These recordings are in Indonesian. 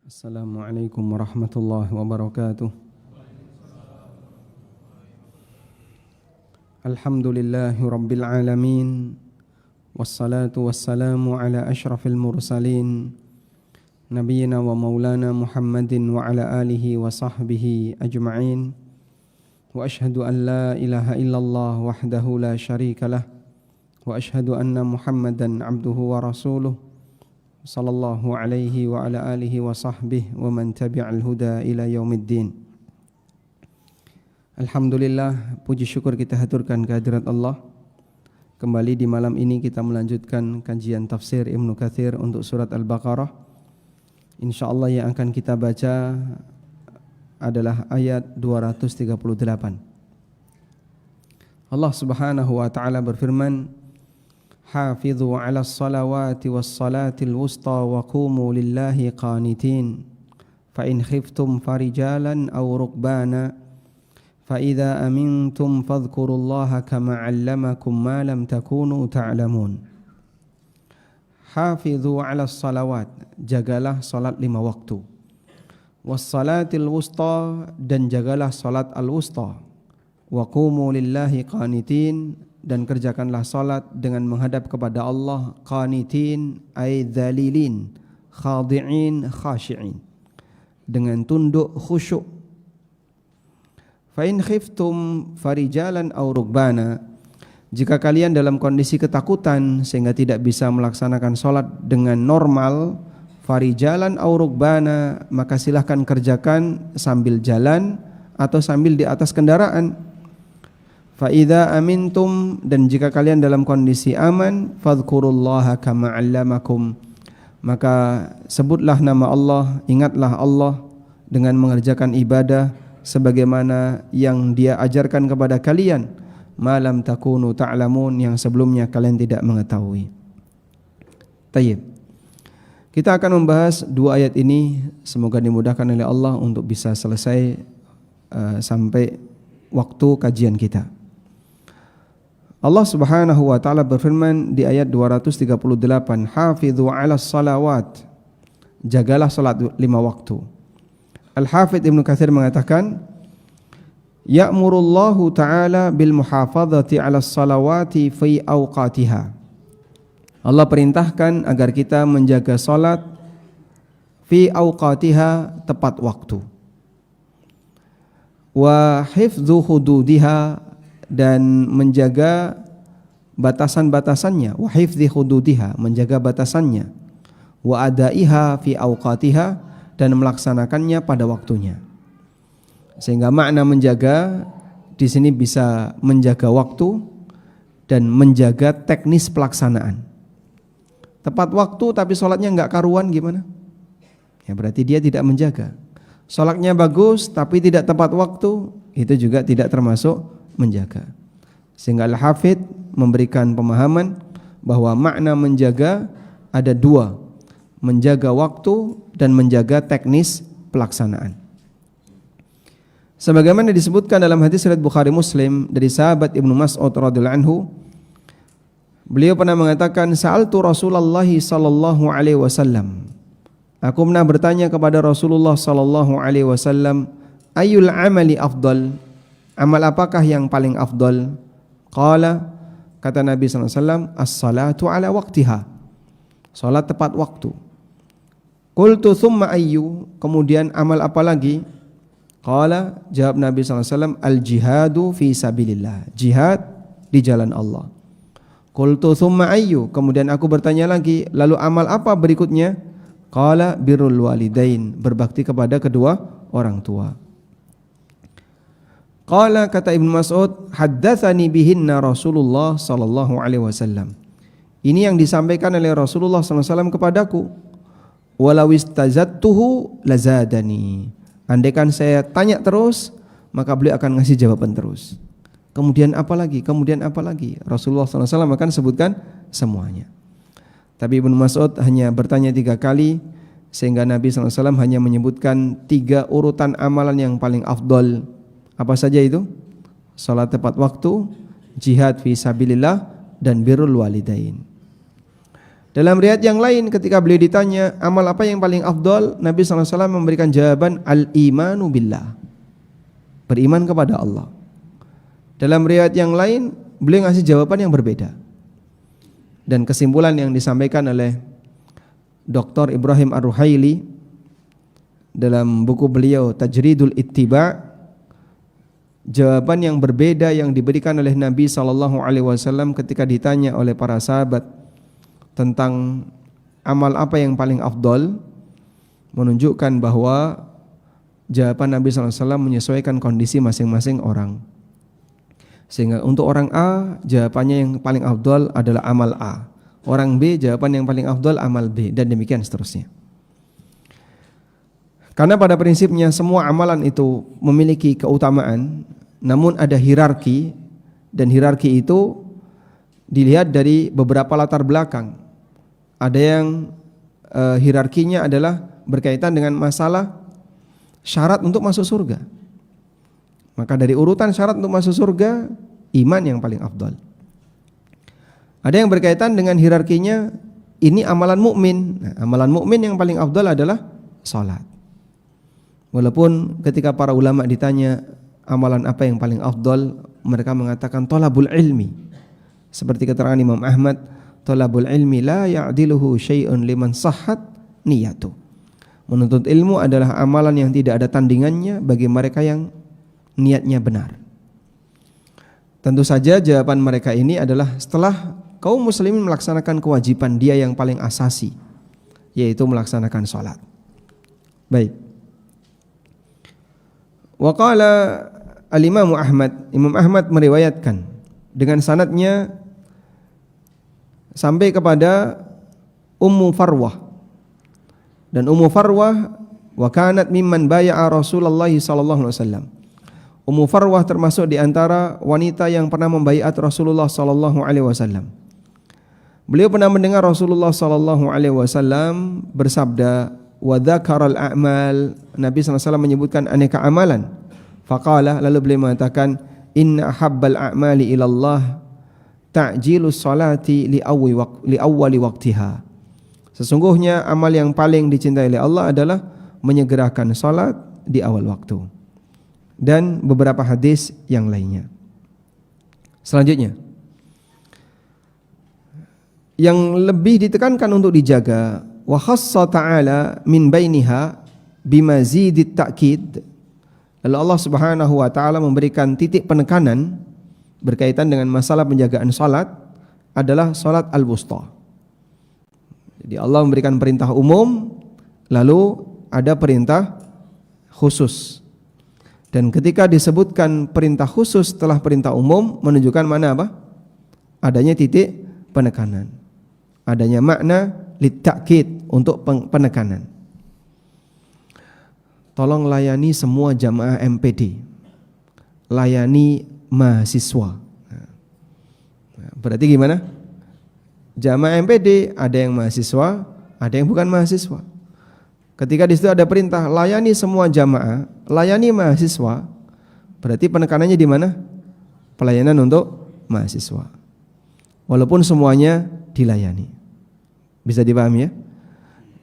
Assalamualaikum warahmatullahi wabarakatuh. Alhamdulillahi rabbil alamin. Wassalatu wassalamu ala ashrafil mursalin Nabiyyina wa maulana Muhammadin wa ala alihi wa sahbihi ajma'in. Wa ashhadu an la ilaha illallah wahdahu la syarika lah. Wa ashhadu anna Muhammadan abduhu wa rasuluh sallallahu alaihi wa ala alihi wa sahbihi wa man tabi'al huda ila yaumiddin. Alhamdulillah, puji syukur kita haturkan kehadirat Allah. Kembali di malam ini kita melanjutkan kajian tafsir Ibnu Katsir untuk surat Al-Baqarah. Insyaallah yang akan kita baca adalah ayat 238. Allah Subhanahu wa taala berfirman, Hafidhu ala salawati was salatil wusta wa qumu lillahi qanitin fa in khiftum farijalan aw rukbana fa idza amintum fadhkurullaha kama 'allamakum ma lam takunu ta'lamun. Hafidhu ala salawat, jagalah salat 5 waktu. Was salatil wusta, dan jagalah salat al-wusta. Wa qumu lillahi qanitin, dan kerjakanlah salat dengan menghadap kepada Allah, qanitin ay dzalilin, khadi'in khashi'in, dengan tunduk khusyuk. Fa in khiftum farijalan aw rukbana, jika kalian dalam kondisi ketakutan sehingga tidak bisa melaksanakan salat dengan normal, farijalan aw rukbana, maka silahkan kerjakan sambil jalan atau sambil di atas kendaraan. Fa idza amintum, dan jika kalian dalam kondisi aman, fadhkurullaha kama 'allamakum, maka sebutlah nama Allah, ingatlah Allah dengan mengerjakan ibadah sebagaimana yang Dia ajarkan kepada kalian, ma lam takunu ta'lamun, yang sebelumnya kalian tidak mengetahui. Tayyib. Kita akan membahas 2 ayat ini, semoga dimudahkan oleh Allah untuk bisa selesai sampai waktu kajian kita. Allah Subhanahu wa taala berfirman di ayat 238, Hafidhu 'alas salawat, jagalah salat 5 waktu. Al-Hafidz Ibnu Katsir mengatakan, Ya'murullahu ta'ala bil muhafadzati 'alas salawati fi awqatiha. Allah perintahkan agar kita menjaga salat fi awqatiha, tepat waktu. Wa hifdzu hududiha, dan menjaga batasan-batasannya, wa hifdzi hududiha, menjaga batasannya, wa adaiha fi awqatiha, dan melaksanakannya pada waktunya. Sehingga makna menjaga di sini bisa menjaga waktu dan menjaga teknis pelaksanaan. Tepat waktu tapi sholatnya enggak karuan gimana? Ya berarti dia tidak menjaga. Sholatnya bagus tapi tidak tepat waktu, itu juga tidak termasuk menjaga. Sehingga Al-Hafidz memberikan pemahaman bahwa makna menjaga ada 2, menjaga waktu dan menjaga teknis pelaksanaan. Sebagaimana disebutkan dalam hadis riwayat Bukhari Muslim dari sahabat Ibnu Mas'ud radhiyallahu anhu, beliau pernah mengatakan, sa'altu Rasulullah sallallahu alaihi wasallam, aku pernah bertanya kepada Rasulullah sallallahu alaihi wasallam, ayyul amali afdal, amal apakah yang paling afdal? Qala, kata Nabi sallallahu alaihi wasallam, as-salatu ala waqtiha, salat tepat waktu. Qultu thumma ayyu, kemudian amal apa lagi? Qala, jawab Nabi sallallahu alaihi wasallam, al-jihadu fi sabilillah, jihad di jalan Allah. Qultu thumma ayyu, kemudian aku bertanya lagi, lalu amal apa berikutnya? Qala birrul walidain, berbakti kepada kedua orang tua. Qala, kata Ibnu Mas'ud, haddatsani bihinna Rasulullah sallallahu alaihi wasallam. Ini yang disampaikan oleh Rasulullah sallallahu alaihi wasallam kepadaku. Walau istazattuhu lazadani. Andaikan saya tanya terus, maka beliau akan ngasih jawaban terus. Kemudian apa lagi? Kemudian apa lagi? Rasulullah sallallahu alaihi wasallam akan sebutkan semuanya. Tapi Ibnu Mas'ud hanya bertanya 3 kali, sehingga Nabi sallallahu alaihi wasallam hanya menyebutkan 3 urutan amalan yang paling afdal. Apa saja itu? Salat tepat waktu, jihad fi sabilillah, dan birrul walidain. Dalam riwayat yang lain ketika beliau ditanya amal apa yang paling afdal, Nabi SAW memberikan jawaban al-imanu billah, beriman kepada Allah. Dalam riwayat yang lain beliau ngasih jawaban yang berbeda. Dan kesimpulan yang disampaikan oleh Dr. Ibrahim Ar-Ruhaili dalam buku beliau Tajridul Ittiba', jawaban yang berbeda yang diberikan oleh Nabi SAW ketika ditanya oleh para sahabat tentang amal apa yang paling afdal, menunjukkan bahwa jawaban Nabi SAW menyesuaikan kondisi masing-masing orang. Sehingga untuk orang A, jawabannya yang paling afdal adalah amal A. Orang B, jawaban yang paling afdal amal B, dan demikian seterusnya. Karena pada prinsipnya semua amalan itu memiliki keutamaan, namun ada hierarki, dan hierarki itu dilihat dari beberapa latar belakang. Ada yang hierarkinya adalah berkaitan dengan masalah syarat untuk masuk surga. Maka dari urutan syarat untuk masuk surga, iman yang paling afdal. Ada yang berkaitan dengan hierarkinya, ini amalan mukmin. Nah, amalan mukmin yang paling afdal adalah salat. Walaupun ketika para ulama ditanya amalan apa yang paling afdal, mereka mengatakan thalabul ilmi. Seperti keterangan Imam Ahmad, thalabul ilmi la ya'diluhu syai'un liman sahhat niyatu. Menuntut ilmu adalah amalan yang tidak ada tandingannya bagi mereka yang niatnya benar. Tentu saja jawaban mereka ini adalah setelah kaum muslimin melaksanakan kewajiban dia yang paling asasi, yaitu melaksanakan salat. Baik. Wa qala al-Imam Ahmad, Imam Ahmad meriwayatkan dengan sanadnya sampai kepada Ummu Farwah. Dan Ummu Farwah wa kanat mimman baya'a Rasulullah sallallahu alaihi wasallam. Ummu Farwah termasuk di antara wanita yang pernah membaiat Rasulullah sallallahu alaihi wasallam. Beliau pernah mendengar Rasulullah sallallahu alaihi wasallam bersabda, wa dzakaral a'mal, Nabi sallallahu alaihi wasallam menyebutkan aneka amalan. Faqala, lalu beliau mengatakan, inna ahabbal a'mali ilallah ta'jilus salati li awwali waqtiha. Sesungguhnya amal yang paling dicintai oleh Allah adalah menyegerakan salat di awal waktu. Dan beberapa hadis yang lainnya. Selanjutnya, yang lebih ditekankan untuk dijaga, wa khassa ta'ala min bainiha bimazidit ta'kid. Lalu Allah Subhanahu wa taala memberikan titik penekanan berkaitan dengan masalah penjagaan salat adalah salat al-wusta. Jadi Allah memberikan perintah umum, lalu ada perintah khusus. Dan ketika disebutkan perintah khusus setelah perintah umum, menunjukkan mana apa? Adanya titik penekanan. Adanya makna litta'kid, untuk penekanan. Tolong layani semua jamaah MPD. Layani mahasiswa. Berarti gimana? Jamaah MPD ada yang mahasiswa, ada yang bukan mahasiswa. Ketika di situ ada perintah layani semua jamaah, layani mahasiswa, berarti penekanannya di mana? Pelayanan untuk mahasiswa. Walaupun semuanya dilayani. Bisa dipahami ya?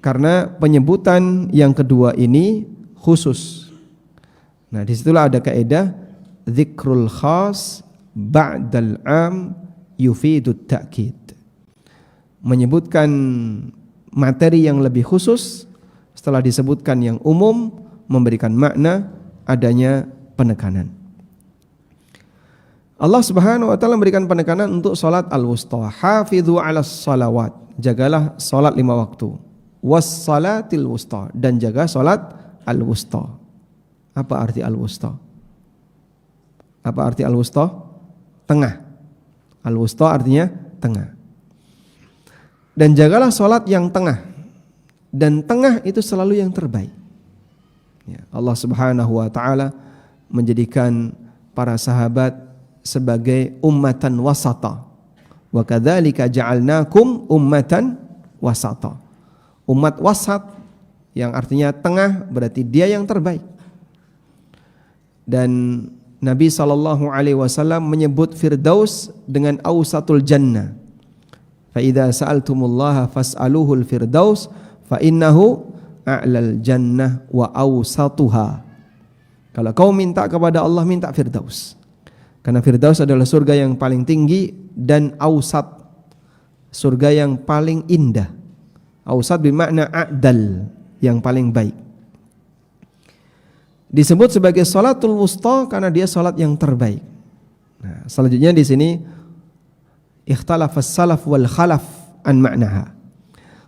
Karena penyebutan yang kedua ini khusus. Nah, disitulah ada kaidah dzikrul khas ba'dal am yufidut ta'kid. Menyebutkan materi yang lebih khusus setelah disebutkan yang umum, memberikan makna adanya penekanan. Allah Subhanahu wa taala memberikan penekanan untuk salat al-wusta. Hafidhu 'alas salawat. Jagalah salat 5 waktu. Was salatil wusta, dan jaga salat al-wusta. Apa arti al-wusta? Apa arti al-wusta? Tengah. Al-wusta artinya tengah. Dan jagalah salat yang tengah. Dan tengah itu selalu yang terbaik. Ya, Allah Subhanahu wa taala menjadikan para sahabat sebagai ummatan wasata. Wa kadzalika ja'alnakum ummatan wasata. Umat wasat yang artinya tengah, berarti dia yang terbaik. Dan Nabi sallallahu alaihi wasallam menyebut Firdaus dengan ausatul jannah. Fa idza sa'altumullaha fas'aluhul firdaus fa innahu a'lal jannah wa awsatuha. Kalau kau minta kepada Allah, minta firdaus. Karena firdaus adalah surga yang paling tinggi dan awsat, surga yang paling indah. Awsat bermakna a'dal, yang paling baik. Disebut sebagai salatul wusta karena dia salat yang terbaik. Nah, selanjutnya di sini ikhtalafas salaf wal khalaf an ma'naha.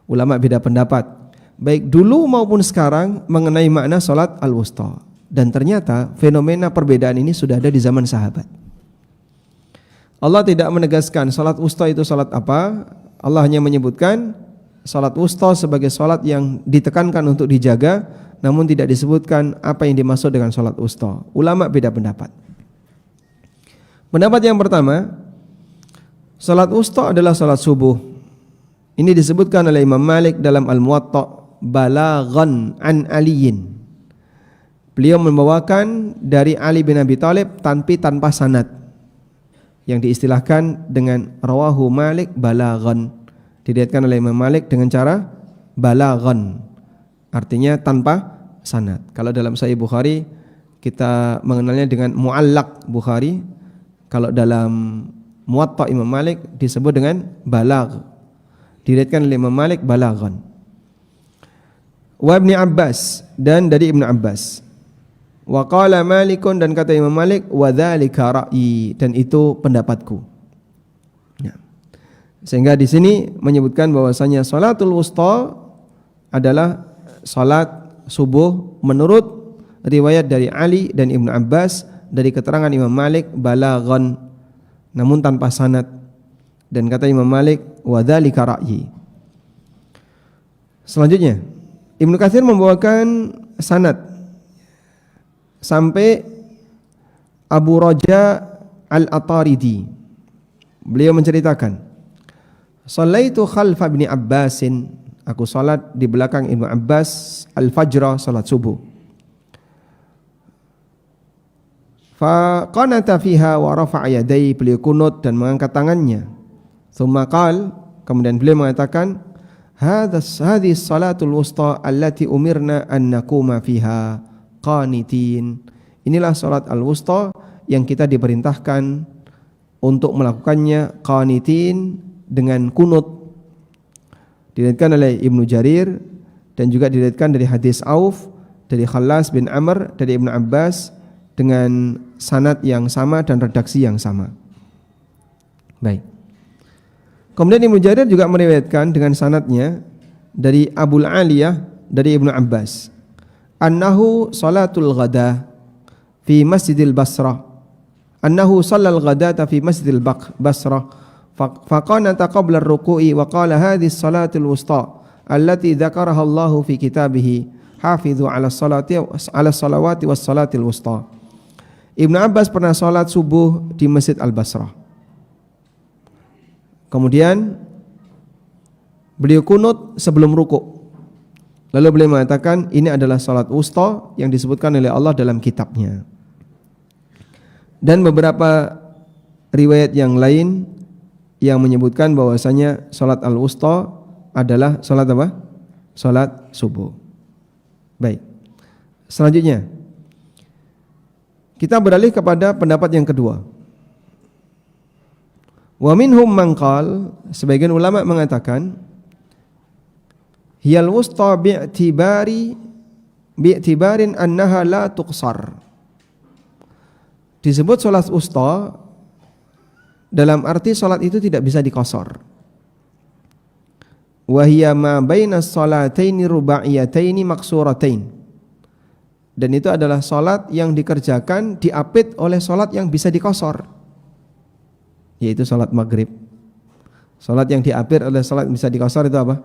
Ulama beda pendapat baik dulu maupun sekarang mengenai makna salat al-wusta. Dan ternyata fenomena perbedaan ini sudah ada di zaman sahabat. Allah tidak menegaskan salat wusta itu salat apa. Allah hanya menyebutkan salat wusta sebagai salat yang ditekankan untuk dijaga, namun tidak disebutkan apa yang dimaksud dengan salat wusta. Ulama beda pendapat. Pendapat yang pertama, salat wusta adalah salat subuh. Ini disebutkan oleh Imam Malik dalam Al-Muwatta balaghan an Aliyin. Beliau membawakan dari Ali bin Abi Thalib tanpa sanad, yang diistilahkan dengan rawahu Malik balaghan. Diriwayatkan oleh Imam Malik dengan cara balaghan, artinya tanpa sanad. Kalau dalam Sahih Bukhari kita mengenalnya dengan muallaq Bukhari. Kalau dalam Muwatta Imam Malik disebut dengan balagh. Diriwayatkan oleh Imam Malik balaghan. Wa Ibnu Abbas, dan dari Ibnu Abbas. Wa qala Malikun, dan kata Imam Malik, wa dzalika ra'yi, dan itu pendapatku. Ya. Sehingga di sini menyebutkan bahwasanya salatul wusta adalah salat subuh menurut riwayat dari Ali dan Ibnu Abbas dari keterangan Imam Malik balaghan, namun tanpa sanad. Dan kata Imam Malik, wa dzalika ra'yi. Selanjutnya Ibnu Katsir membawakan sanad sampai Abu Raja Al-Ataridi. Beliau menceritakan, "Shallaitu khalfa Ibni Abbasin." Aku salat di belakang Ibnu Abbas al-fajr, salat subuh. Fa qanata fiha wa rafa'a yadayhi, beliau kunut dan mengangkat tangannya. Tsumma qala, kemudian beliau mengatakan, hadhihi salatul wusta allati umirna an naquma fiha qanitin. Inilah salat al-wusta yang kita diperintahkan untuk melakukannya qanitin, dengan kunut. Diriwayatkan oleh Ibnu Jarir dan juga diriwayatkan dari hadis Auf dari Khallas bin Amr dari Ibnu Abbas dengan sanad yang sama dan redaksi yang sama. Baik. Kemudian Ibnu Jarir juga meriwayatkan dengan sanadnya dari Abul Aliyah dari Ibnu Abbas, annahu salatul ghada fi Masjidil Basrah. Annahu shallal ghadata fi Masjidil Basrah faqanata qabla ar-ruku'i wa qala hadhihi as-salatul wusta allati dzakaraha Allahu fi kitabih hafizu 'ala salawati was salatil wusta. Ibnu Abbas pernah salat subuh di Masjid Al-Basrah. Kemudian beliau kunut sebelum ruku'. Lalu beliau mengatakan ini adalah salat wusta yang disebutkan oleh Allah dalam kitabnya. Dan beberapa riwayat yang lain yang menyebutkan bahwasanya salat al-wusta adalah salat apa? Salat subuh. Baik. Selanjutnya kita beralih kepada pendapat yang kedua. Wa minhum man qala, sebagian ulama mengatakan hiyal wusta bi'tibarin annaha la tuqsar. Disebut salat wusta dalam arti salat itu tidak bisa dikosor. Wa hiya ma baina salataini ruba'iyataini maksuratain. Dan itu adalah salat yang dikerjakan diapit oleh salat yang bisa dikosor, yaitu salat maghrib. Salat yang diapit oleh salat yang bisa dikosor itu apa?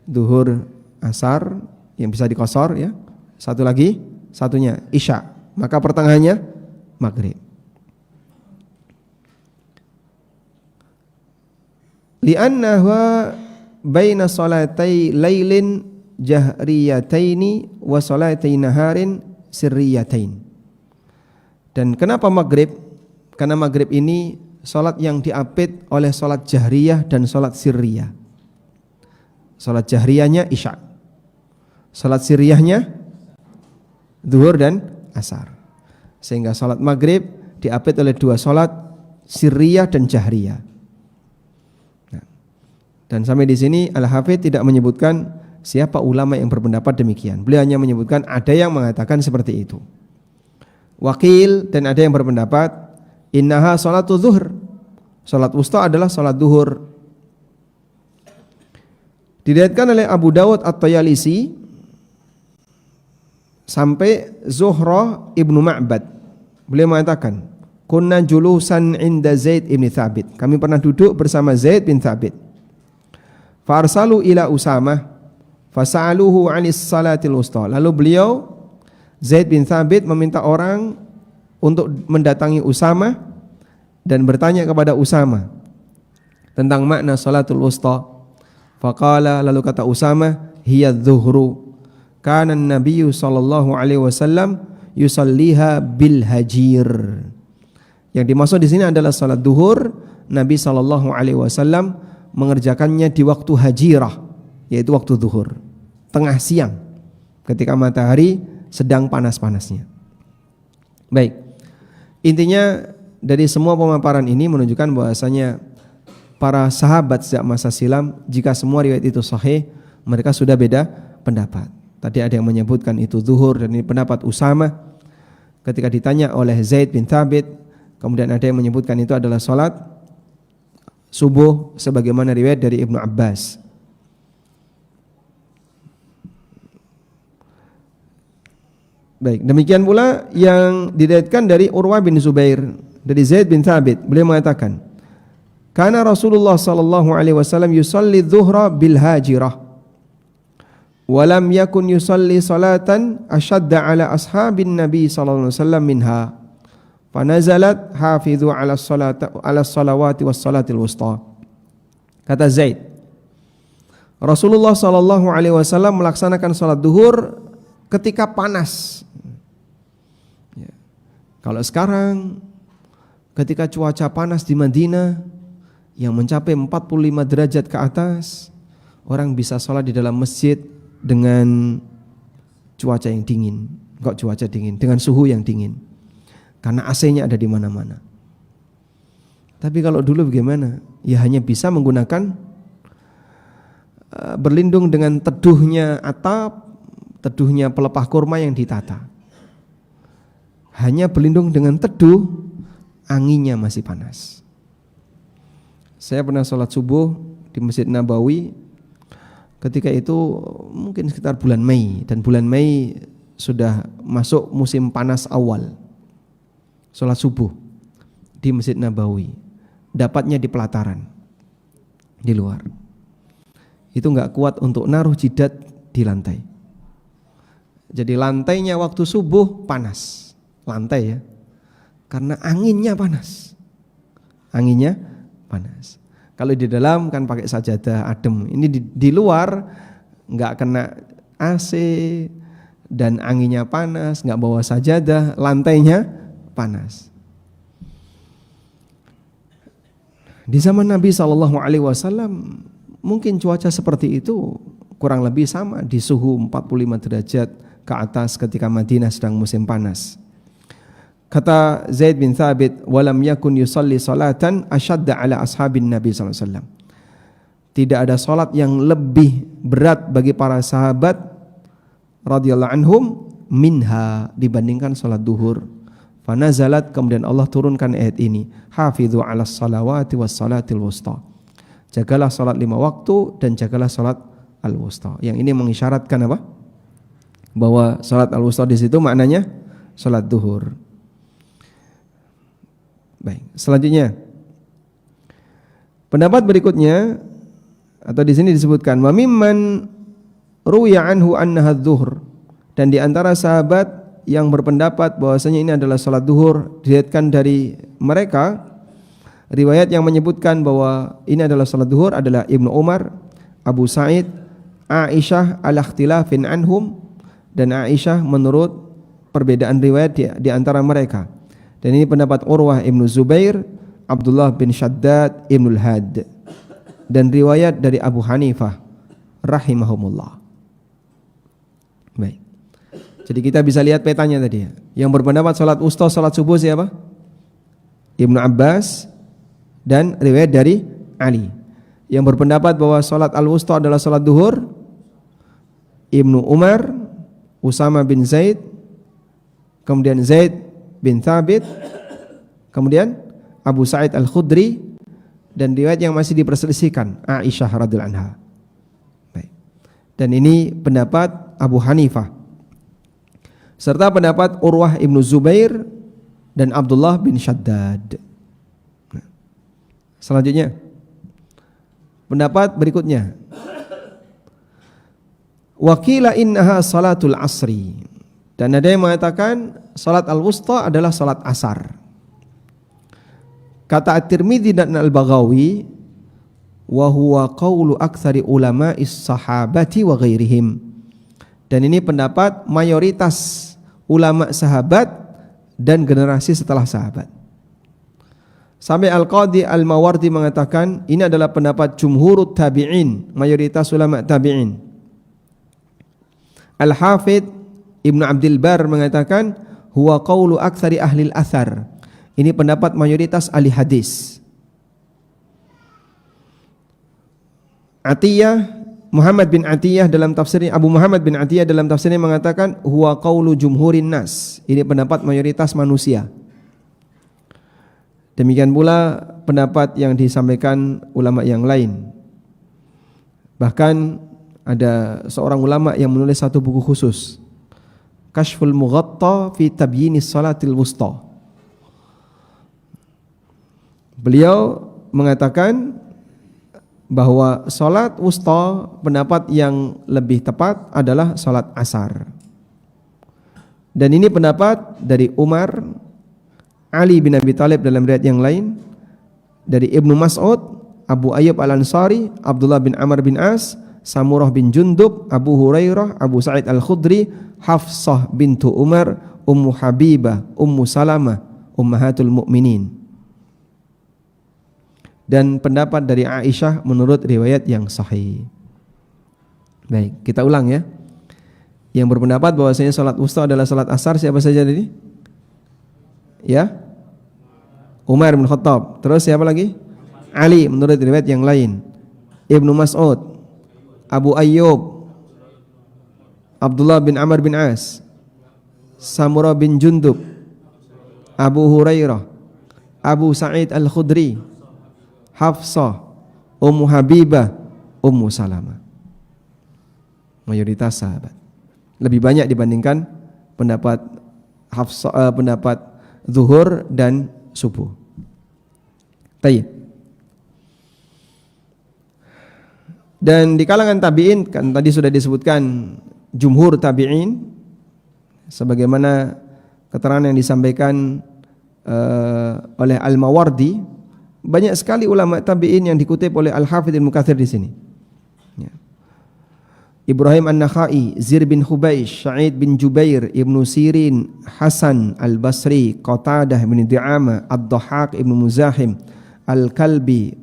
Duhur, asar yang bisa dikosor ya. Satu lagi, satunya isya. Maka pertengahannya maghrib. Li'annahu baina salatai lailin jahriyataini wa salatai naharin sirriyatain. Dan kenapa maghrib? Karena maghrib ini salat yang diapit oleh salat jahriyah dan salat sirriyah. Salat jahriyahnya isya, salat sirriyahnya zuhur dan asar. Sehingga salat maghrib diapit oleh dua salat sirriyah dan jahriyah. Nah, dan sampai di sini Al-Hafidz tidak menyebutkan siapa ulama yang berpendapat demikian. Beliau hanya menyebutkan ada yang mengatakan seperti itu. Wakil dan ada yang berpendapat innaha salatu zuhur. Salat wusta adalah salat zuhur. Diriwayatkan oleh Abu Dawud At-Tayalisi sampai Zuhrah ibnu Ma'bad. Beliau mengatakan, kunna julusan inda Zaid ibn Thabit. Kami pernah duduk bersama Zaid bin Thabit. Farsalu ila Usamah fasa'aluhu 'anis salatil wusta. Lalu beliau Zaid bin Thabit meminta orang untuk mendatangi Usamah dan bertanya kepada Usamah tentang makna salatul wusta. Faqala, lalu kata Usamah, hiya dhuhru. Kana an-nabiyyu sallallahu alaihi wasallam yusalliha bil hajir. Yang dimaksud di sini adalah salat duhur. Nabi sallallahu alaihi wasallam mengerjakannya di waktu hajirah, yaitu waktu duhur, tengah siang, ketika matahari sedang panas-panasnya. Baik. Intinya dari semua pemaparan ini menunjukkan bahwasanya para sahabat sejak masa silam, jika semua riwayat itu sahih, mereka sudah beda pendapat. Tadi ada yang menyebutkan itu zuhur, dan ini pendapat Usamah ketika ditanya oleh Zaid bin Thabit. Kemudian ada yang menyebutkan itu adalah salat subuh sebagaimana riwayat dari Ibnu Abbas. Baik, demikian pula yang diriwayatkan dari Urwah bin Zubair dari Zaid bin Thabit. Beliau mengatakan, kana Rasulullah sallallahu alaihi wasallam yusalli dhuhra bil hajirah wa lam yakun yusalli salatan ashadda ala ashabin nabi sallallahu alaihi wasallam minha fa nazalat hafidhu ala salawati was salatil wusta. Kata Zaid, Rasulullah sallallahu alaihi wasallam melaksanakan salat duhur ketika panas. Ya. Kalau sekarang ketika cuaca panas di Madinah yang mencapai 45 derajat ke atas, orang bisa sholat di dalam masjid dengan cuaca yang dingin. Kok cuaca dingin? Dengan suhu yang dingin. Karena AC-nya ada di mana-mana. Tapi kalau dulu bagaimana? Ya hanya bisa menggunakan berlindung dengan teduhnya atap, teduhnya pelepah kurma yang ditata. Hanya berlindung dengan teduh, anginnya masih panas. Saya pernah sholat subuh di Masjid Nabawi. Ketika itu mungkin sekitar bulan Mei, dan bulan Mei sudah masuk musim panas awal. Sholat subuh di Masjid Nabawi, dapatnya di pelataran, di luar. Itu enggak kuat untuk naruh jidat di lantai. Jadi lantainya waktu subuh panas, lantai ya, karena anginnya panas. Anginnya panas. Kalau di dalam kan pakai sajadah adem. Ini di luar nggak kena AC dan anginnya panas, nggak bawa sajadah, lantainya panas. Di zaman Nabi SAW mungkin cuaca seperti itu kurang lebih sama, di suhu 45 derajat ke atas ketika Madinah sedang musim panas. Kata Zaid bin Thabit, walam yakun yusalli salatan ashadda ala ashabin Nabi sallallahu alaihi wasallam. Tidak ada salat yang lebih berat bagi para sahabat radhiyallahu anhum minha, dibandingkan salat duhur. Fa nazalat, kemudian Allah turunkan ayat ini, hafidhu 'alas salawati was salatil wusta. Jagalah salat 5 waktu dan jagalah salat al-wusta. Yang ini mengisyaratkan apa? Bahwa salat al-wusta di situ maknanya salat duhur. Baik, selanjutnya pendapat berikutnya, atau di sini disebutkan wa mimman ruwiya anhu annaha adh-dhuhr, dan di antara sahabat yang berpendapat bahwasanya ini adalah salat duhur, diriwayatkan dari mereka riwayat yang menyebutkan bahwa ini adalah salat duhur adalah Ibnu Umar, Abu Sa'id, Aisyah ala ikhtilafin anhum, dan Aisyah menurut perbedaan riwayat di antara mereka. Dan ini pendapat Urwah ibnu Zubair, Abdullah bin Shaddad Ibnul Had, dan riwayat dari Abu Hanifah rahimahumullah. Baik. Jadi kita bisa lihat petanya tadi ya. Yang berpendapat salat wusta salat subuh siapa? Ibnu Abbas dan riwayat dari Ali. Yang berpendapat bahwa salat al-wusta adalah salat duhur, Ibnu Umar, Usama bin Zaid, kemudian Zaid bin Thabit, kemudian Abu Sa'id Al-Khudri, dan riwayat yang masih diperselisihkan Aisyah radhiyallahu anha. Baik. Dan ini pendapat Abu Hanifah serta pendapat Urwah Ibnu Zubair dan Abdullah bin Shaddad. Selanjutnya pendapat berikutnya, wakila innaha salatul asri, dan ada yang mengatakan salat al-wusta adalah salat asar. Kata At-Tirmidzi dan Al-Baghawi, wa huwa qaulu aktsari ulama'is sahabati wa ghairihim, dan ini pendapat mayoritas ulama sahabat dan generasi setelah sahabat. Sampai Al-Qadhi Al-Mawardi mengatakan ini adalah pendapat jumhurut tabi'in, mayoritas ulama tabi'in. Al-Hafidh Ibnu Abdul Bar mengatakan huwa qaulu aktsari ahli al-athar, ini pendapat mayoritas ahli hadis. Atiyah Muhammad bin Atiyah dalam tafsirnya, Abu Muhammad bin Atiyah dalam tafsirnya mengatakan huwa qaulu jumhurin nas, ini pendapat mayoritas manusia. Demikian pula pendapat yang disampaikan ulama yang lain. Bahkan ada seorang ulama yang menulis satu buku khusus, Kashful Mughatta fi Tabyinis Salatil Wusta. Beliau mengatakan bahwa salat wusta, pendapat yang lebih tepat adalah salat asar. Dan ini pendapat dari Umar, Ali bin Abi Thalib dalam riwayat yang lain, dari Ibnu Mas'ud, Abu Ayyub Al-Ansari, Abdullah bin Amr bin As, Samurah bin Jundub, Abu Hurairah, Abu Sa'id Al-Khudri, Hafsah bintu Umar, Ummu Habibah, Ummu Salamah, Ummahatul Mukminin. Dan pendapat dari Aisyah menurut riwayat yang sahih. Baik, kita ulang ya. Yang berpendapat bahwasanya salat wusta adalah salat asar siapa saja tadi? Ya? Umar bin Khattab. Terus siapa lagi? Ali menurut riwayat yang lain. Ibnu Mas'ud, Abu Ayyub, Abdullah bin Amr bin As, Samurah bin Jundub, Abu Hurairah, Abu Sa'id Al-Khudri, Hafsah, Ummu Habibah, Ummu Salamah. Mayoritas sahabat. Lebih banyak dibandingkan pendapat Hafsah, pendapat zuhur dan subuh. Tayyib. Dan di kalangan tabi'in kan tadi sudah disebutkan jumhur tabi'in, sebagaimana keterangan yang disampaikan oleh Al-Mawardi. Banyak sekali ulama tabi'in yang dikutip oleh Al-Hafidh Ibnu Katsir di sini. Ya. Ibrahim An-Nakhai, Zir bin Hubaish, Sa'id bin Jubair, Ibnu Sirin, Hasan Al-Basri, Qatadah bin Di'amah, Ad-Dhahhak Ibnu Muzahim, Al-Kalbi,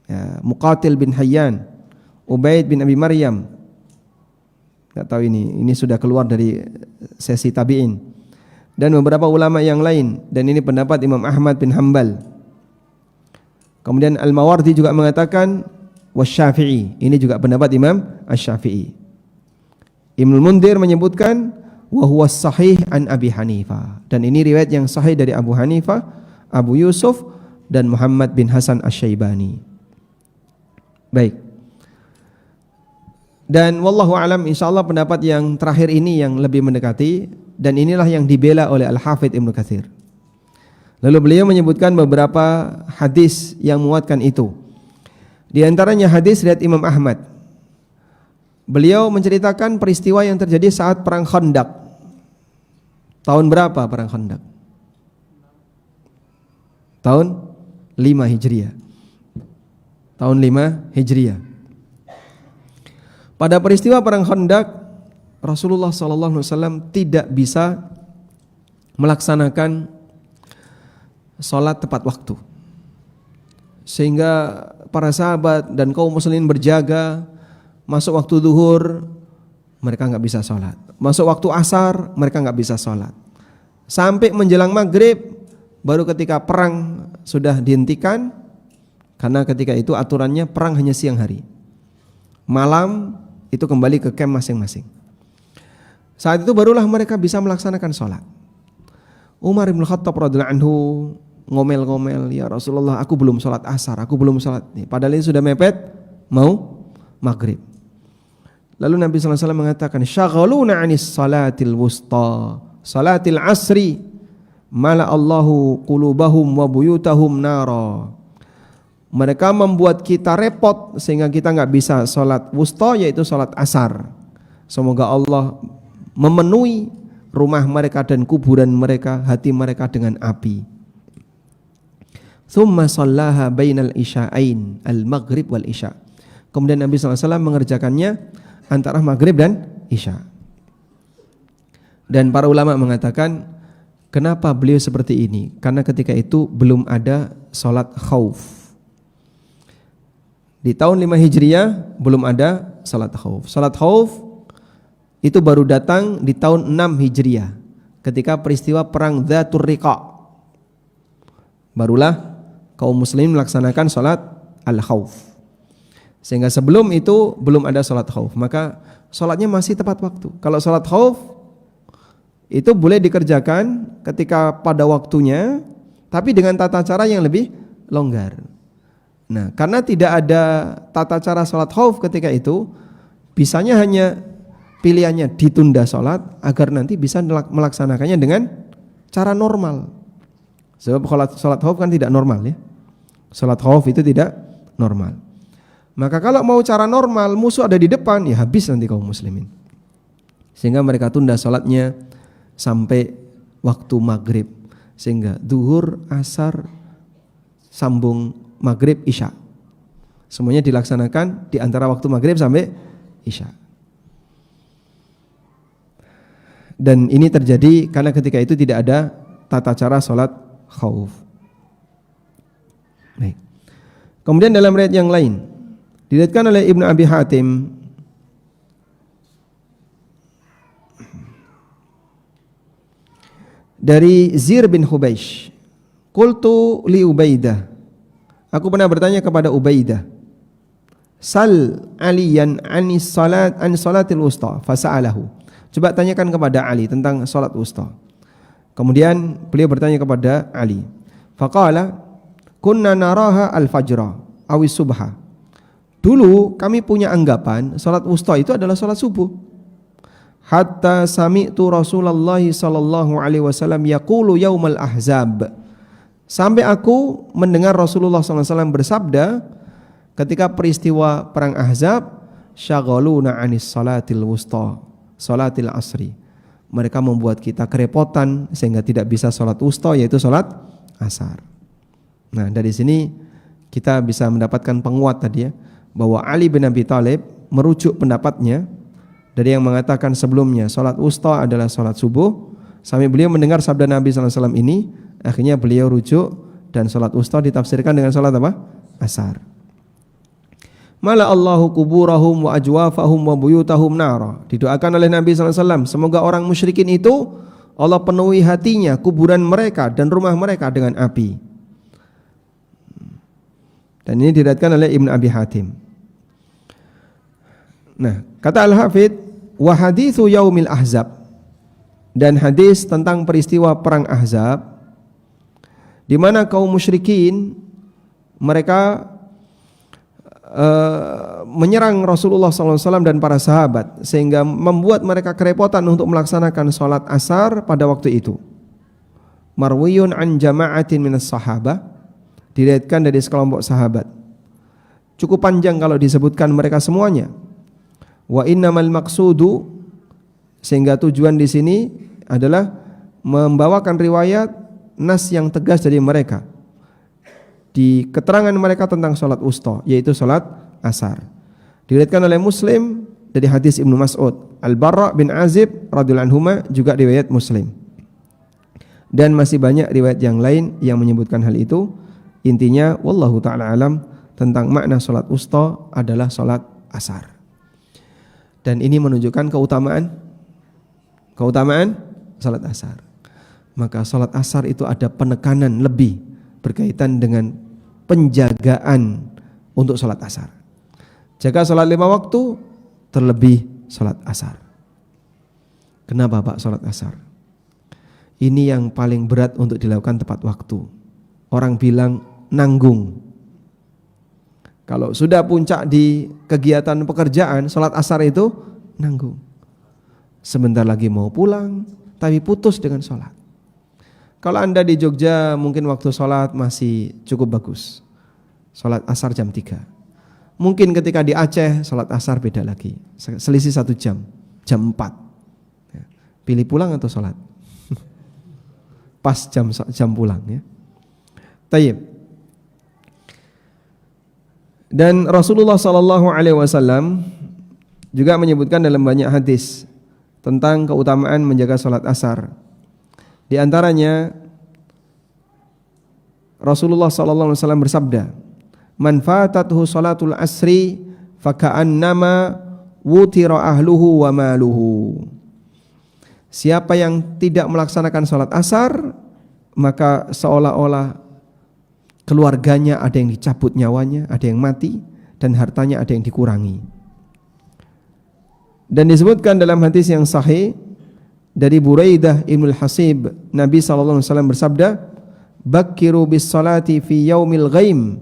ya, Muqatil bin Hayyan, Ubaid bin Abi Maryam. Enggak tahu ini sudah keluar dari sesi tabi'in. Dan beberapa ulama yang lain, dan ini pendapat Imam Ahmad bin Hanbal. Kemudian Al-Mawardi juga mengatakan wasyafi'i, ini juga pendapat Imam Asy-Syafi'i. Ibnu Mundzir menyebutkan wa huwa sahih an Abi Hanifah, dan ini riwayat yang sahih dari Abu Hanifah, Abu Yusuf dan Muhammad bin Hasan Asy-Syaibani. Baik. Dan wallahu alam, insyaallah pendapat yang terakhir ini yang lebih mendekati, dan inilah yang dibela oleh Al-Hafidh Ibnu Katsir. Lalu beliau menyebutkan beberapa hadis yang menguatkan itu. Di antaranya hadis riwayat Imam Ahmad. Beliau menceritakan peristiwa yang terjadi saat perang Khandaq. Tahun berapa perang Khandaq? Tahun 5 Hijriah. Tahun 5 Hijriah. Pada peristiwa perang Khandaq, Rasulullah SAW tidak bisa melaksanakan sholat tepat waktu. sehingga para sahabat dan kaum muslimin berjaga. Masuk waktu zuhur mereka nggak bisa sholat, masuk waktu asar mereka nggak bisa sholat, sampai menjelang maghrib baru ketika perang sudah dihentikan, karena ketika itu aturannya perang hanya siang hari, malam itu kembali ke camp masing-masing. Saat itu barulah mereka bisa melaksanakan sholat. Umar bin Khattab radhiyallahu anhu ngomel-ngomel, ya Rasulullah, aku belum sholat asar, aku belum sholat. Padahal ini sudah mepet mau maghrib. Lalu Nabi SAW mengatakan, syaghaluna anis salatil wusta, salatil asri, mala Allahu qulubahum wa buyutahum nara. Mereka membuat kita repot sehingga kita nggak bisa sholat wusta, yaitu sholat asar. Semoga Allah memenuhi rumah mereka dan kuburan mereka, hati mereka dengan api. Thumma sallaha bainal isya'ain, al-maghrib wal isya'. Kemudian Nabi SAW mengerjakannya antara maghrib dan isya. Dan para ulama mengatakan, kenapa beliau seperti ini? Karena ketika itu belum ada sholat khauf. Di tahun 5 Hijriah belum ada sholat khauf. Sholat khauf itu baru datang di tahun 6 Hijriah, ketika peristiwa perang Dzatur Riqa. Barulah kaum muslimin melaksanakan sholat al-khauf. Sehingga sebelum itu belum ada sholat khauf, maka sholatnya masih tepat waktu. Kalau sholat khauf itu boleh dikerjakan ketika pada waktunya, tapi dengan tata cara yang lebih longgar. Nah, karena tidak ada tata cara sholat khauf ketika itu, bisanya hanya pilihannya ditunda sholat agar nanti bisa melaksanakannya dengan cara normal. Sebab sholat khauf kan tidak normal ya. Sholat khauf itu tidak normal. Maka kalau mau cara normal, musuh ada di depan, ya habis nanti kaum muslimin. Sehingga mereka tunda sholatnya sampai waktu maghrib, sehingga zuhur, asar, sambung maghrib, isya. Semuanya dilaksanakan di antara waktu maghrib sampai isya. Dan ini terjadi karena ketika itu tidak ada tata cara sholat khauf. Baik. Kemudian dalam riwayat yang lain diriwayatkan oleh Ibnu Abi Hatim dari Zir bin Hubaish, qultu li Ubaidah, aku pernah bertanya kepada Ubaidah, sal aliyan an salatil wusta, fasa'alahu, coba tanyakan kepada Ali tentang salat wusta. Kemudian beliau bertanya kepada Ali, faqala kunna naraha al-fajra awis subha. Dulu kami punya anggapan salat wusta itu adalah salat subuh. Hatta sami'tu Rasulullah sallallahu alaihi wasallam yaqulu yaumal ahzab. Sampai aku mendengar Rasulullah sallallahu alaihi wasallam bersabda ketika peristiwa perang Ahzab, syaghaluna anis salatil wusta, salatil asri. Mereka membuat kita kerepotan sehingga tidak bisa salat wusta, yaitu salat asar. Nah, dari sini kita bisa mendapatkan penguat tadi ya, bahwa Ali bin Abi Thalib merujuk pendapatnya dari yang mengatakan sebelumnya salat wusta adalah salat subuh, sampai beliau mendengar sabda Nabi SAW ini, akhirnya beliau rujuk dan salat wusta ditafsirkan dengan salat apa? Asar. Mala Allahu kuburahum wa ajwafahum wa buyutahum nara. Didoakan oleh Nabi SAW, semoga orang musyrikin itu Allah penuhi hatinya, kuburan mereka dan rumah mereka dengan api. Dan ini diriwayatkan oleh Ibnu Abi Hatim. Nah, kata Al-Hafidz, wa haditsu yaumil ahzab, dan hadis tentang peristiwa perang Ahzab di mana kaum musyrikin mereka menyerang Rasulullah SAW dan para sahabat sehingga membuat mereka kerepotan untuk melaksanakan sholat asar pada waktu itu. Marwiyun an jama'atin minas sahabah, diriwayatkan dari sekelompok sahabat. Cukup panjang kalau disebutkan mereka semuanya. Wa innamal maqsudu, sehingga tujuan di sini adalah membawakan riwayat nas yang tegas dari mereka di keterangan mereka tentang salat wusta, yaitu salat asar. Diriwayatkan oleh Muslim dari hadis Ibnu Mas'ud, Al-Barra bin Azib radhiyallahu anhuma juga riwayat Muslim. Dan masih banyak riwayat yang lain yang menyebutkan hal itu, Intinya wallahu taala alam tentang makna salat wusta adalah salat asar. Dan ini menunjukkan keutamaan salat asar. Maka salat asar itu ada penekanan lebih berkaitan dengan penjagaan untuk salat asar. Jaga salat 5 waktu, terlebih salat asar. Kenapa Pak salat asar? Ini yang paling berat untuk dilakukan tepat waktu. Orang bilang nanggung. Kalau sudah puncak di kegiatan pekerjaan, salat asar itu nanggung. Sebentar lagi mau pulang, tapi putus dengan salat. Kalau Anda di Jogja mungkin waktu salat masih cukup bagus. Salat asar jam 3. Mungkin ketika di Aceh salat asar beda lagi. Selisih 1 jam, jam 4. Pilih pulang atau salat? Pas jam pulang ya. Tayyib. Dan Rasulullah sallallahu alaihi wasallam juga menyebutkan dalam banyak hadis tentang keutamaan menjaga salat asar. Di antaranya Rasulullah sallallahu alaihi wasallam bersabda, "Man fatathu salatul asri faka'annama wutira ahluhu wa maluhu." Siapa yang tidak melaksanakan salat asar, maka seolah-olah keluarganya ada yang dicabut nyawanya, ada yang mati, dan hartanya ada yang dikurangi. Dan disebutkan dalam hadis yang sahih dari Buraidah Ibnul Hasib, Nabi SAW bersabda, "Bakkiru bis salati fi yaumil ghaim,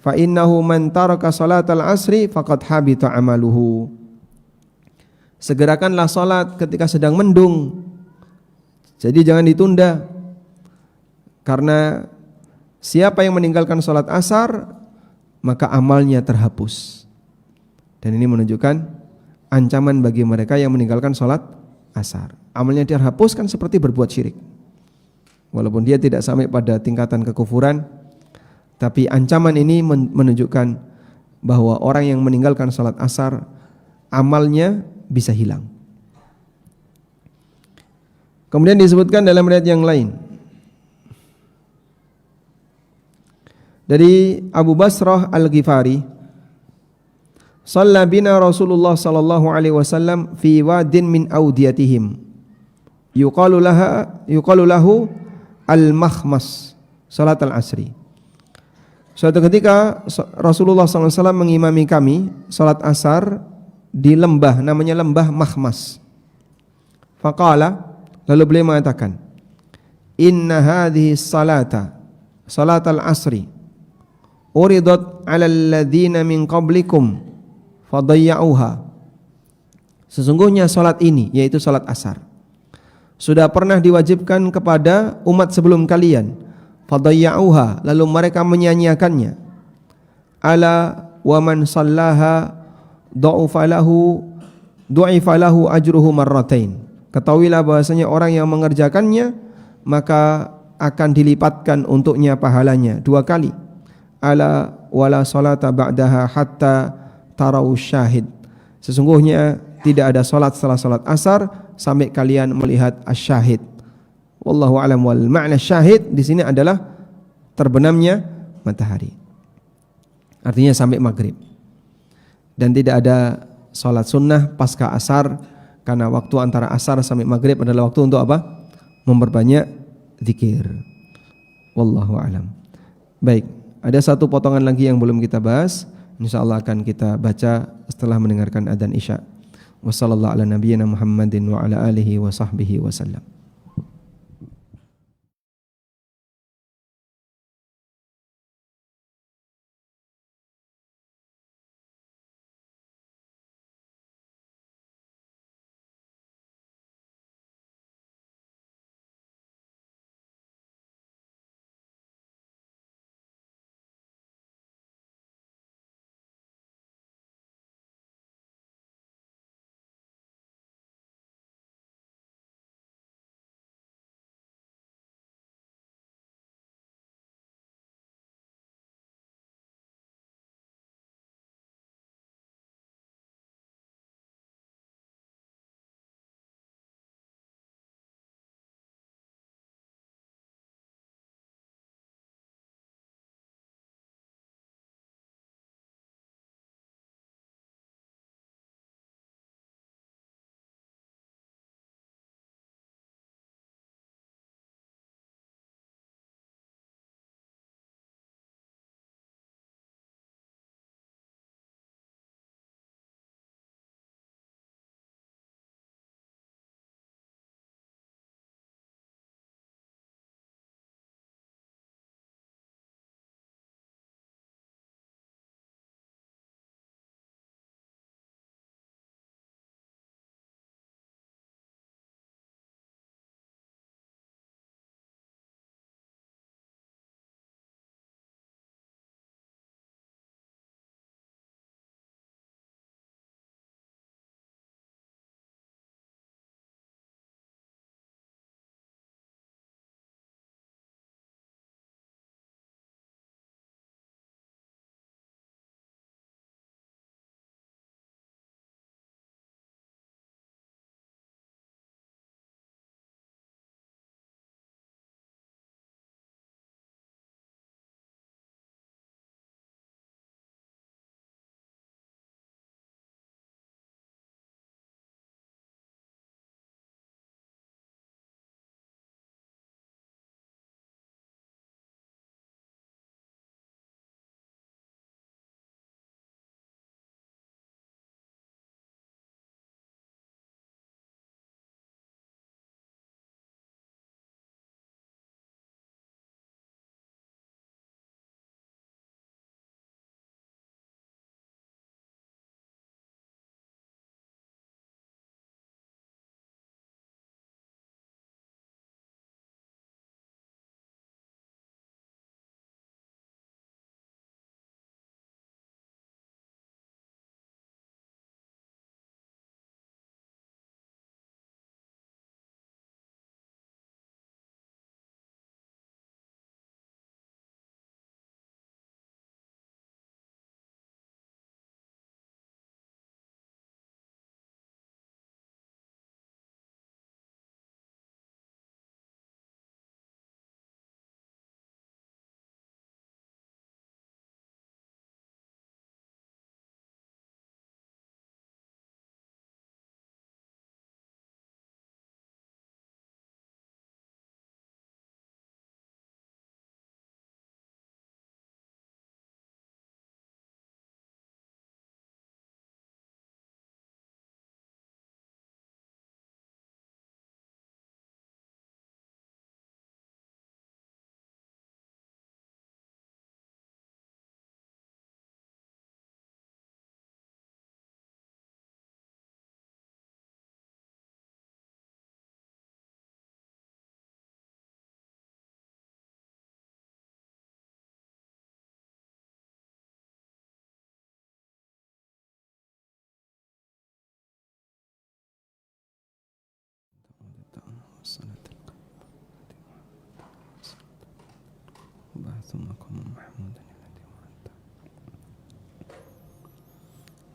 fa innahu man taraka salatal asri faqad habita amaluhu." Segerakanlah salat ketika sedang mendung. Jadi jangan ditunda. Karena siapa yang meninggalkan salat asar, maka amalnya terhapus. Dan ini menunjukkan ancaman bagi mereka yang meninggalkan salat asar. Amalnya terhapus kan seperti berbuat syirik. Walaupun dia tidak sampai pada tingkatan kekufuran, tapi ancaman ini menunjukkan bahwa orang yang meninggalkan salat asar, amalnya bisa hilang. Kemudian disebutkan dalam riwayat yang lain dari Abu Basrah Al-Ghifari, "Shalla bina Rasulullah sallallahu alaihi wasallam fi wadin min awdiyatihim yuqalu lahu al-makhmas, salat al-asri." Suatu ketika Rasulullah SAW mengimami kami salat asar di lembah, namanya lembah Makhmas. Faqala, lalu beliau mengatakan, "Inna hadhihi salata, salat al-asri, uridat 'ala alladhina min qablikum fadayya'uha." Sesungguhnya salat ini, yaitu salat asar, sudah pernah diwajibkan kepada umat sebelum kalian, fadayya'uha, lalu mereka menyia-nyiakannya. Ala wa man sallaha du'ifa lahu ajruhu marratain. Ketahuilah bahwasanya orang yang mengerjakannya maka akan dilipatkan untuknya pahalanya 2 kali. Ala wala salata ba'daha hatta tarau syahid. Sesungguhnya tidak ada salat setelah salat asar sampai kalian melihat asyahid. Wallahu a'lam. Wal ma'na syahid di sini adalah terbenamnya matahari. Artinya sampai maghrib. Dan tidak ada salat sunnah pasca asar, karena waktu antara asar sampai maghrib adalah waktu untuk apa? Memperbanyak zikir. Wallahu a'lam. Baik, ada satu potongan lagi yang belum kita bahas, insyaallah akan kita baca setelah mendengarkan adzan Isya. Wassallallahu ala nabiyyina Muhammadin wa ala alihi wa sahbihi wasallam.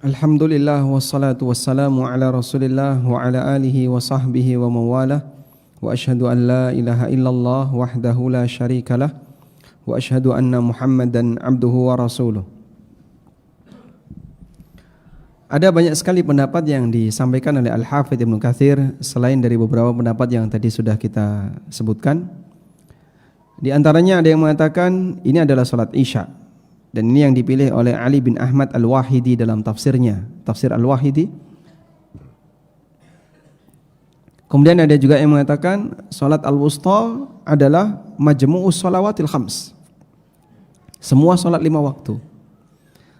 Alhamdulillah wassalatu wassalamu ala Rasulillah wa ala alihi wa sahbihi wa mawalah wa asyhadu an la ilaha illallah wahdahu la syarikalah wa asyhadu anna Muhammadan abduhu wa rasuluh. Ada banyak sekali pendapat yang disampaikan oleh Al-Hafidz Ibnu Katsir selain dari beberapa pendapat yang tadi sudah kita sebutkan. Di antaranya ada yang mengatakan ini adalah salat Isya. Dan ini yang dipilih oleh Ali bin Ahmad Al-Wahidi dalam tafsirnya, Tafsir Al-Wahidi. Kemudian ada juga yang mengatakan salat al-wusta adalah majmu'us shalawatil khams. Semua salat 5 waktu.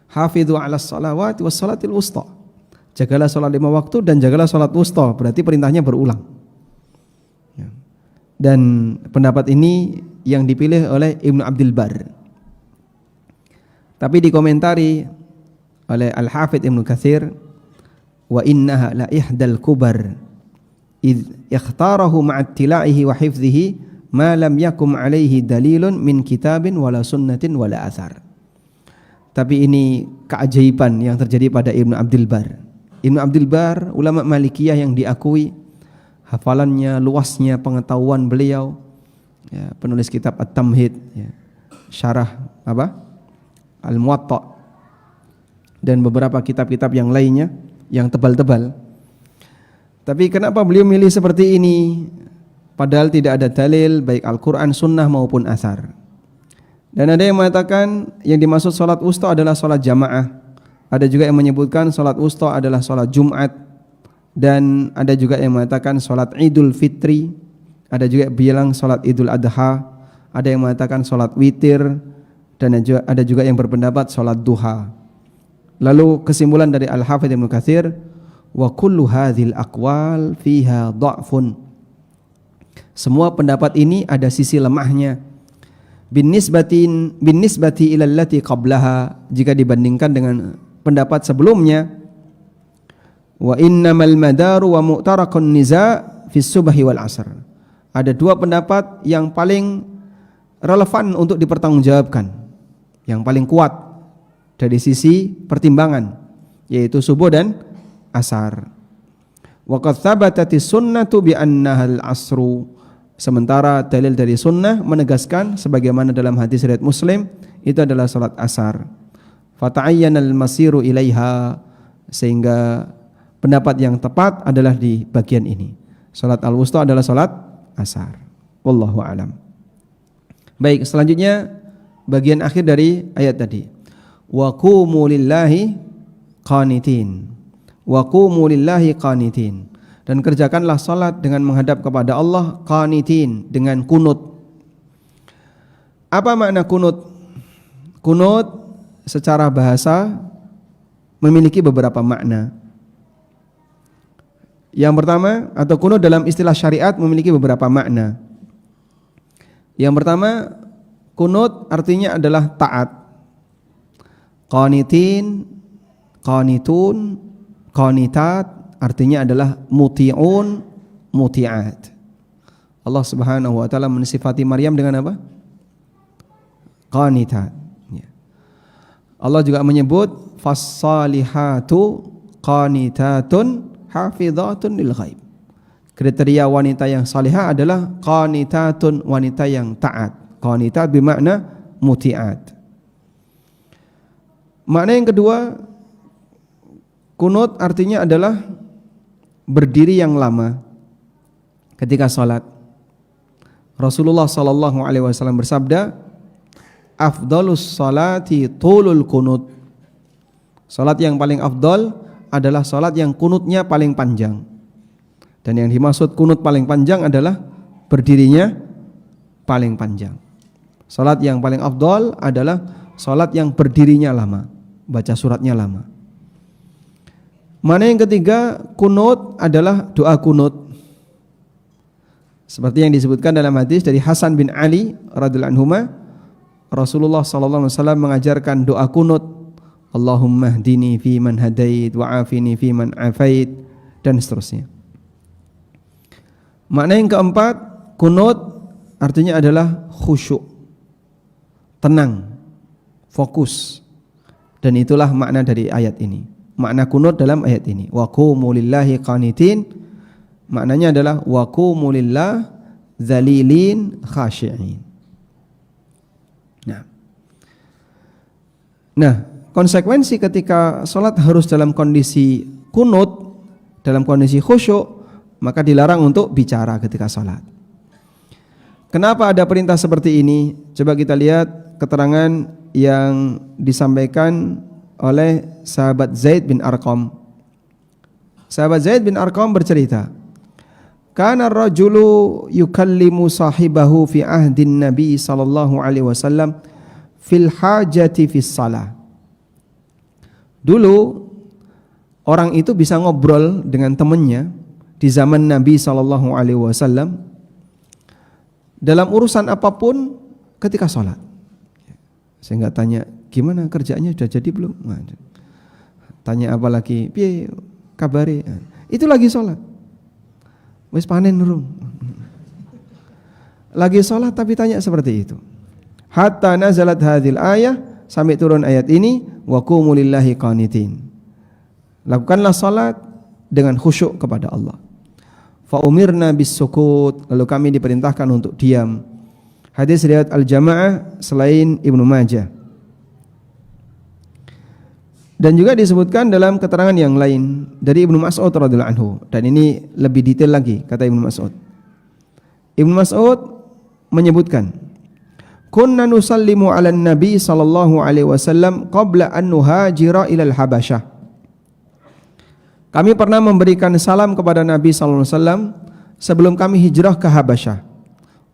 Hafidhu 'alas salawati was salatil wusta. Jagalah salat 5 waktu dan jagalah salat wusta, berarti perintahnya berulang. Dan pendapat ini yang dipilih oleh Ibnu Abdul Bar. Tapi dikomentari oleh Al-Hafidz Ibnu Katsir, wa innaha la ihdal kubar id ikhtarahu ma'attila'ihi wa hifdhihi ma lam yakum alaihi dalilun min kitabin wala sunnatin wala athar. Tapi ini keajaiban yang terjadi pada Ibnu Abdul Bar. Ibnu Abdul Bar, ulama Malikiyah yang diakui hafalannya, luasnya pengetahuan beliau, ya, penulis kitab At-Tamhid, ya, syarah Al-Muwatta dan beberapa kitab-kitab yang lainnya yang tebal-tebal. Tapi kenapa beliau milih seperti ini padahal tidak ada dalil baik Al-Quran, Sunnah maupun asar. Dan ada yang mengatakan yang dimaksud salat wusta adalah salat jamaah. Ada juga yang menyebutkan salat wusta adalah salat Jumat. Dan ada juga yang mengatakan salat Idul Fitri. Ada juga yang bilang salat Idul Adha. Ada yang mengatakan salat witir. Dan ada juga yang berpendapat salat duha. Lalu kesimpulan dari Al-Hafidz Ibnu Katsir, wa kullu hadhil aqwal fiha dha'fun. Semua pendapat ini ada sisi lemahnya. Bin nisbati ila allati qablaha, jika dibandingkan dengan pendapat sebelumnya. Wa innamal madaru wa mu'tarakun niza' fi subhi wal asr. Ada 2 pendapat yang paling relevan untuk dipertanggungjawabkan, yang paling kuat dari sisi pertimbangan, yaitu subuh dan asar. Wa qad thabatatis sunnatu bi annahal asru. Sementara dalil dari sunnah menegaskan sebagaimana dalam hadis riwayat Muslim itu adalah salat asar. Fata'ayyanal masiru ilaiha, sehingga pendapat yang tepat adalah di bagian ini. Salat al-wusta adalah salat asar. Wallahu a'lam. Baik, selanjutnya bagian akhir dari ayat tadi. Wa qumu lillahi qanitin. Wa qumu lillahi qanitin. Dan kerjakanlah salat dengan menghadap kepada Allah qanitin, dengan kunut. Apa makna kunut? Kunut secara bahasa memiliki beberapa makna. Yang pertama, atau kunut dalam istilah syariat memiliki beberapa makna. Yang pertama, kunut artinya adalah taat. Qanitin, qanitun, qanitat artinya adalah muti'un, muti'at. Allah Subhanahu wa taala mensifati Maryam dengan apa? Qanitat. Allah juga menyebut fas-salihatu qanitatun hafizatun lil ghaib. Kriteria wanita yang salihah adalah qanitatun, wanita yang taat. Qanitat bermakna muti'at. Makna yang kedua, kunut artinya adalah berdiri yang lama ketika salat. Rasulullah sallallahu alaihi wasallam bersabda, afdalus salati tulul kunut. Salat yang paling afdal adalah salat yang kunutnya paling panjang. Dan yang dimaksud kunut paling panjang adalah berdirinya paling panjang. Salat yang paling afdal adalah salat yang berdirinya lama, baca suratnya lama. Mana yang ketiga, kunut adalah doa kunut. Seperti yang disebutkan dalam hadis dari Hasan bin Ali radhiyallahu anhuma, Rasulullah sallallahu alaihi wasallam mengajarkan doa kunut. Allahumma hdini fi man hadait wa afini fi man afait, dan seterusnya. Makna yang keempat, kunut artinya adalah khusyuk, tenang, fokus. Dan itulah makna dari ayat ini. Makna kunut dalam ayat ini, wa qumu lillahi qanitin, maknanya adalah wa qumu lillah dzalilin khashi'in. Nah, konsekuensi ketika sholat harus dalam kondisi kunut, dalam kondisi khusyuk, maka dilarang untuk bicara ketika sholat. Kenapa ada perintah seperti ini? Coba kita lihat keterangan yang disampaikan oleh sahabat Zaid bin Arqam. Sahabat Zaid bin Arqam bercerita, kana ar-rajulu yukallimu sahibahu fi ahdin Nabi sallallahu alaihi wasallam fil hajati fis salah. Dulu orang itu bisa ngobrol dengan temannya di zaman Nabi sallallahu alaihi wasallam dalam urusan apapun ketika sholat. Saya enggak tanya gimana kerjaannya, sudah jadi belum? Tanya apa lagi? Piye kabare? Itu lagi sholat. Wis panen urung. Lagi sholat tapi tanya seperti itu. Hatta nazalat hadhil ayah, sampai turun ayat ini, wa qumu lillahi qanitin. Lakukanlah salat dengan khusyuk kepada Allah. Fa umirna bis sukut, lalu kami diperintahkan untuk diam. Hadis riwayat Al-Jamaah selain Ibnu Majah. Dan juga disebutkan dalam keterangan yang lain dari Ibnu Mas'ud radhiyallahu anhu, dan ini lebih detail lagi kata Ibnu Mas'ud. Ibnu Mas'ud menyebutkan, kunna nusallimu 'alan nabi sallallahu alaihi wasallam qabla an nuhajira ilal Habasyah. Kami pernah memberikan salam kepada Nabi sallallahu alaihi wasallam sebelum kami hijrah ke Habasyah.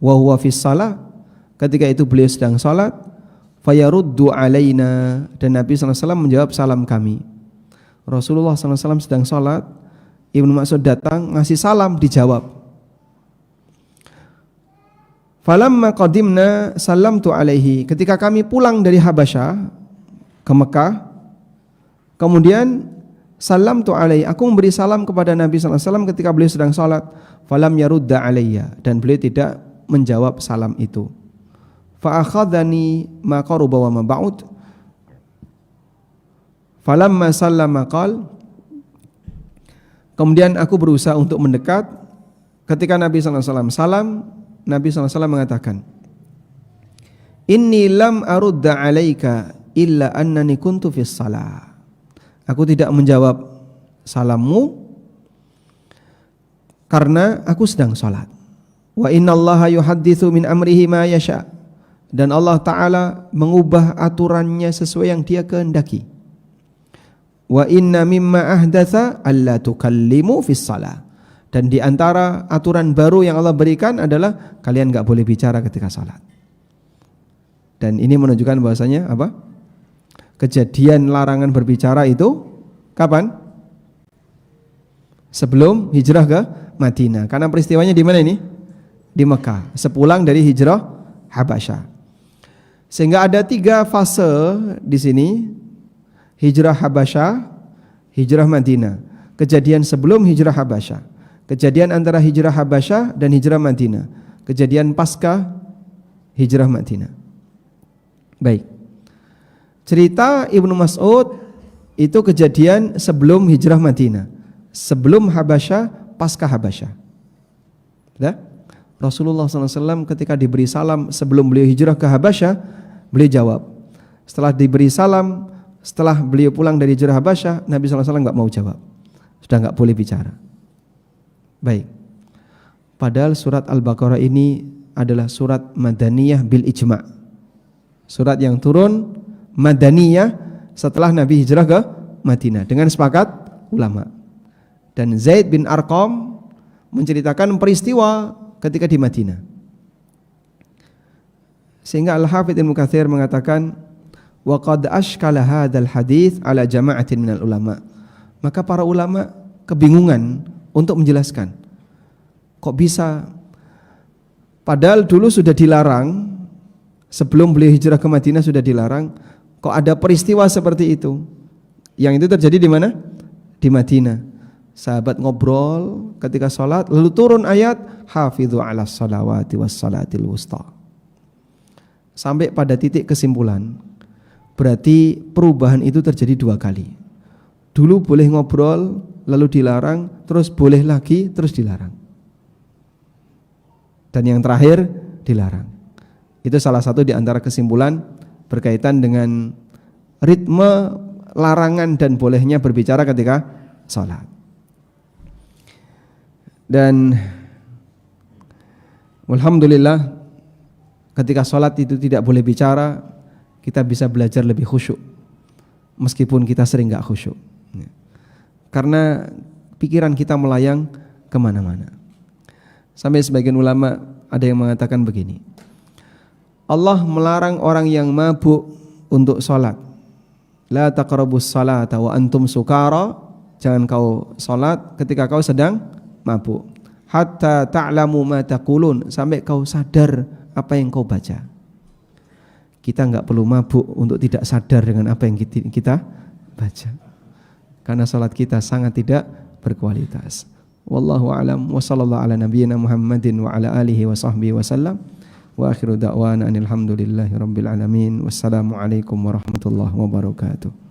Wa huwa fis shalah, ketika itu beliau sedang salat, fayaruddu alaina, dan Nabi sallallahu alaihi wasallam menjawab salam kami. Rasulullah sallallahu alaihi wasallam sedang salat, Ibnu Mas'ud datang ngasih salam, dijawab. Falamma qadimna sallamtu alaihi, ketika kami pulang dari Habasyah ke Mekah, kemudian sallamtu alaihi, aku memberi salam kepada Nabi sallallahu alaihi wasallam ketika beliau sedang salat. Falam yarudda alayya, dan beliau tidak menjawab salam itu. Fa akhadhani ma qaruba wa ma ba'ud. Falamma sallama qal, kemudian aku berusaha untuk mendekat. Ketika Nabi sallallahu alaihi wasallam salam, Nabi SAW mengatakan, inni lam arudda alaika illa annani kuntu fis salah. Aku tidak menjawab salammu karena aku sedang salat. Wa innallaha yuhadditsu min amrihi ma yasha, dan Allah Ta'ala mengubah aturannya sesuai yang dia kehendaki. Wa inna mimma ahdatsa alla tukallimu fis salah, dan di antara aturan baru yang Allah berikan adalah kalian enggak boleh bicara ketika salat. Dan ini menunjukkan bahwasanya apa? Kejadian larangan berbicara itu kapan? Sebelum hijrah ke Madinah. Karena peristiwanya di mana ini? Di Mekah, sepulang dari hijrah Habasyah. Sehingga ada 3 fase di sini: hijrah Habasyah, hijrah Madinah, kejadian sebelum hijrah Habasyah, kejadian antara hijrah Habasyah dan hijrah Madinah, kejadian pasca hijrah Madinah. Baik. Cerita Ibnu Mas'ud itu kejadian sebelum hijrah Madinah, sebelum Habasyah, pasca Habasyah. Sudah? Rasulullah SAW ketika diberi salam sebelum beliau hijrah ke Habasyah, beliau jawab. Setelah diberi salam, setelah beliau pulang dari hijrah Habasyah, Nabi SAW enggak mau jawab. Sudah enggak boleh bicara. Baik. Padahal surat Al-Baqarah ini adalah surat Madaniyah bil ijma'. Surat yang turun Madaniyah setelah Nabi hijrah ke Madinah dengan sepakat ulama. Dan Zaid bin Arqam menceritakan peristiwa ketika di Madinah. Sehingga Al-Hafidz Ibnu Katsir mengatakan, wa qad ashkala hadzal hadits ala jama'atin minal ulama. Maka para ulama kebingungan untuk menjelaskan, kok bisa, padahal dulu sudah dilarang, sebelum beliau hijrah ke Madinah sudah dilarang, kok ada peristiwa seperti itu. Yang itu terjadi di mana? Di Madinah. Sahabat ngobrol ketika sholat, lalu turun ayat hafidhu ala sholawati was salatil wusta. Sampai pada titik kesimpulan, berarti perubahan itu terjadi 2 kali. Dulu boleh ngobrol, lalu dilarang, terus boleh lagi, terus dilarang. Dan yang terakhir dilarang. Itu salah satu di antara kesimpulan berkaitan dengan ritme larangan dan bolehnya berbicara ketika sholat. Dan alhamdulillah ketika sholat itu tidak boleh bicara, kita bisa belajar lebih khusyuk meskipun kita sering gak khusyuk, karena pikiran kita melayang kemana-mana. Sampai sebagian ulama ada yang mengatakan begini, Allah melarang orang yang mabuk untuk sholat. La taqrabus salata wa antum sukara, jangan kau sholat ketika kau sedang mabuk. Hatta ta'lamu ma taqulun, sampai kau sadar apa yang kau baca. Kita enggak perlu mabuk untuk tidak sadar dengan apa yang kita baca, karena salat kita sangat tidak berkualitas. Wallahu a'lam wa sallallahu ala nabiyyina Muhammadin wa ala alihi wa sahbihi wasallam. Wa akhiru da'wana alhamdulillahi rabbil alamin. Wassalamu alaikum warahmatullahi wabarakatuh.